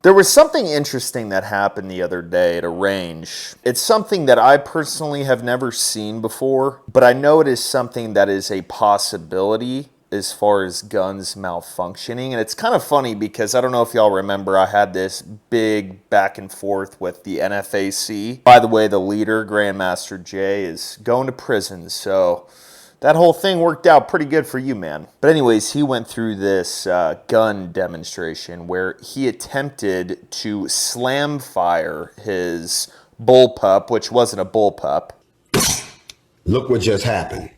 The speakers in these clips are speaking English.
There was something interesting that happened the other day at a range. It's something that I personally have never seen before, but I know it is something that is a possibility as far as guns malfunctioning. And it's kind of funny because I don't know if y'all remember, I had this big back and forth with the NFAC. By the way, the leader, Grandmaster Jay, is going to prison, so that whole thing worked out pretty good for you, man. But anyways, he went through this gun demonstration where he attempted to slam fire his bullpup, which wasn't a bullpup. Look what just happened.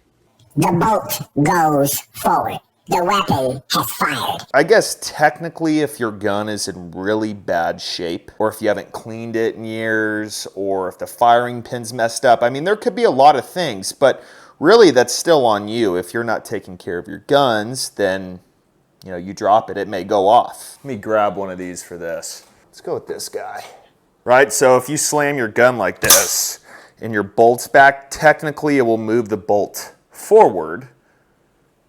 The bolt goes forward. The weapon has fired. I guess technically if your gun is in really bad shape, or if you haven't cleaned it in years, or if the firing pin's messed up, I mean, there could be a lot of things, but really, that's still on you. If you're not taking care of your guns, then, you drop it, it may go off. Let me grab one of these for this. Let's go with this guy. Right, so if you slam your gun like this and your bolt's back, technically it will move the bolt forward,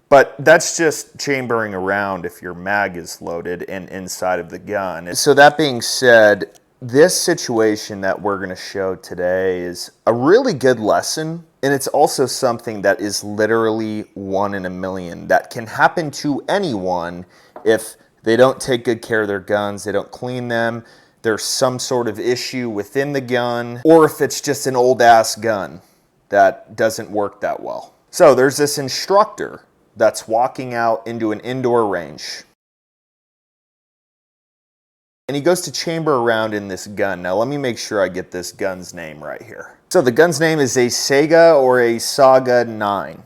but that's just chambering around if your mag is loaded and inside of the gun. So that being said, this situation that we're going to show today is a really good lesson, and it's also something that is literally 1 in a million that can happen to anyone if they don't take good care of their guns, they don't clean them, there's some sort of issue within the gun, or if it's just an old ass gun that doesn't work that well. So there's this instructor that's walking out into an indoor range. And he goes to chamber around in this gun. Now let me make sure I get this gun's name right here. So the gun's name is a Sega or a Saga 9.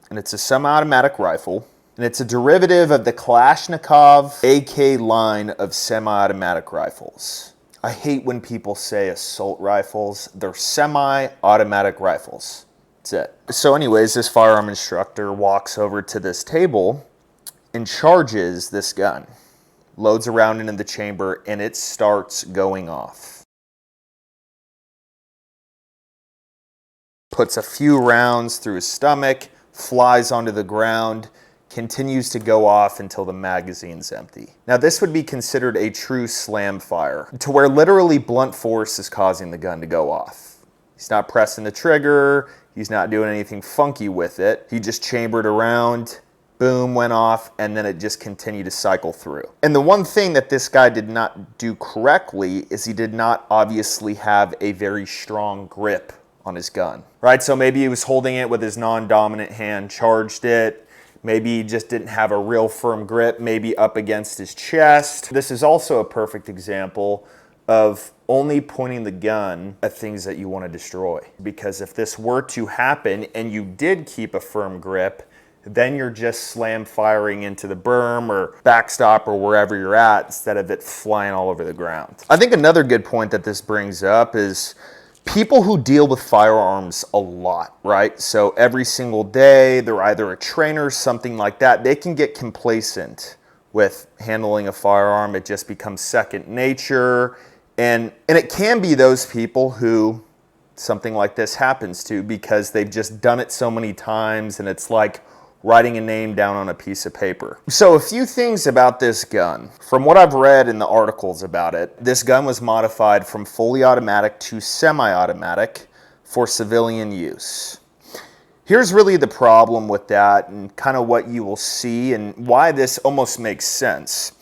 And it's a semi-automatic rifle. And it's a derivative of the Kalashnikov AK line of semi-automatic rifles. I hate when people say assault rifles. They're semi-automatic rifles. That's it. So anyways, this firearm instructor walks over to this table and charges this gun. Loads around into the chamber, and it starts going off. Puts a few rounds through his stomach, flies onto the ground, continues to go off until the magazine's empty. Now this would be considered a true slam fire, to where literally blunt force is causing the gun to go off. He's not pressing the trigger, he's not doing anything funky with it. He just chambered around, boom, went off, and then it just continued to cycle through. And the one thing that this guy did not do correctly is he did not obviously have a very strong grip on his gun, right? So maybe he was holding it with his non-dominant hand, charged it. Maybe he just didn't have a real firm grip, maybe up against his chest. This is also a perfect example of only pointing the gun at things that you want to destroy. Because if this were to happen and you did keep a firm grip, then you're just slam firing into the berm or backstop or wherever you're at instead of it flying all over the ground. I think another good point that this brings up is people who deal with firearms a lot, right? So every single day, they're either a trainer or something like that. They can get complacent with handling a firearm. It just becomes second nature. And it can be those people who something like this happens to because they've just done it so many times and it's like writing a name down on a piece of paper. So a few things about this gun. From what I've read in the articles about it, this gun was modified from fully automatic to semi-automatic for civilian use. Here's really the problem with that and kind of what you will see and why this almost makes sense.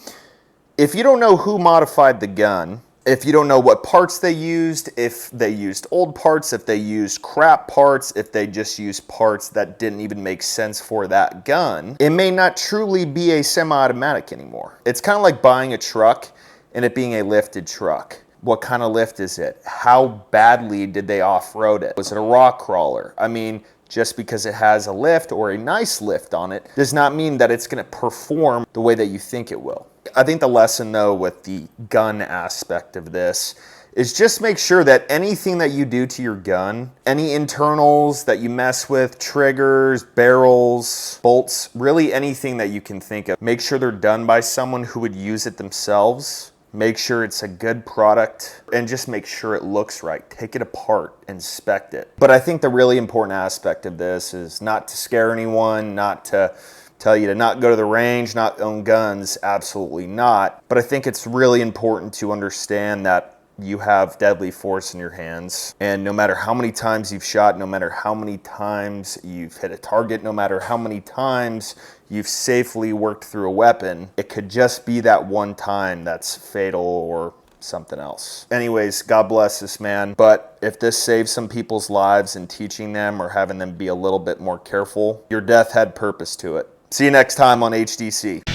If you don't know who modified the gun, if you don't know what parts they used, if they used old parts, if they used crap parts, if they just used parts that didn't even make sense for that gun, it may not truly be a semi-automatic anymore. It's kind of like buying a truck and it being a lifted truck. What kind of lift is it? How badly did they off-road it? Was it a rock crawler? I mean, just because it has a lift or a nice lift on it does not mean that it's going to perform the way that you think it will. I think the lesson though with the gun aspect of this is just make sure that anything that you do to your gun, any internals that you mess with, triggers, barrels, bolts, really anything that you can think of, make sure they're done by someone who would use it themselves. Make sure it's a good product and just make sure it looks right. Take it apart, inspect it. But I think the really important aspect of this is not to scare anyone, not to tell you to not go to the range, not own guns. Absolutely not. But I think it's really important to understand that you have deadly force in your hands. And no matter how many times you've shot, no matter how many times you've hit a target, no matter how many times you've safely worked through a weapon, it could just be that one time that's fatal or something else. Anyways, God bless this man. But if this saves some people's lives and teaching them or having them be a little bit more careful, your death had purpose to it. See you next time on HDC.